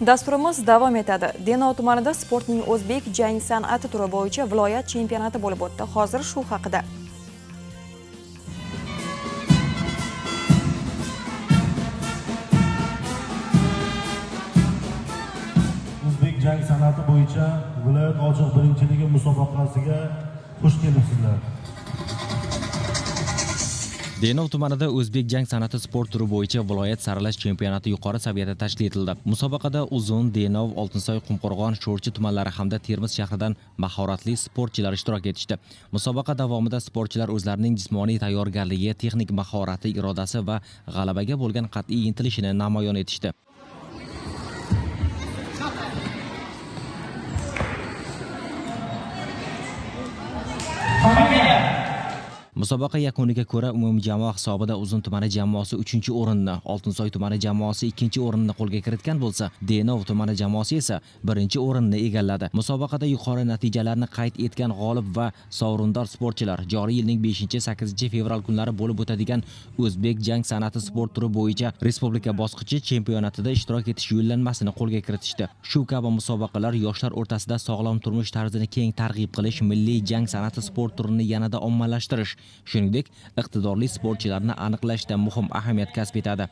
Dasturimiz davom etadi. Denov tumanida sportning o'zbek jang san'ati turi bo'yicha viloyat chempionati bo'lib o'tdi. Hozir shu haqida. O'zbek jang san'ati bo'yicha viloyat ochiq birinchiligi musobaqasiga xush kelibsizlar. Denov tumanida o'zbek jang san'ati sport turi bo'yicha viloyat saralash chempionati yuqori saviyada tashkil etildi. Musobaqada Uzun, Denov, Oltinsoy, Qumqo'rg'on, Sho'rchi tumanlari hamda Termiz shahridan mahoratli sportchilar ishtirok etishdi. Musobaqa davomida sportchilar o'zlarining jismoniy tayyorgarligi, texnik mahorati, irodasi va g'alabaga bo'lgan qat'iy intilishini namoyon etishdi. Musobaqa yakuniga ko'ra umumjamoa hisobida Uzun tumani jamoasi 3-o'rinni, Oltinsoy tumani jamoasi 2-o'rinni qo'lga kiritgan bo'lsa, Denov tumani jamoasi esa 1-o'rinni egalladi. Musobaqada yuqori natijalarni qayd etgan g'olib va sovrindor sportchilar joriy yilning 5-8 fevral kunlari bo'lib o'tadigan o'zbek jang san'ati sport turi bo'yicha respublika bosqichi chempionatida ishtirok etish yo'llanmasini qo'lga kiritishdi. Shu kabi musobaqalar yoshlar o'rtasida sog'lom turmush tarzini keng targ'ib qilish, milliy jang san'ati sport turini yanada ommalashtirish, shuningdek, iqtidorli sportchilarni aniqlashda muhim ahamiyat kasb etadi.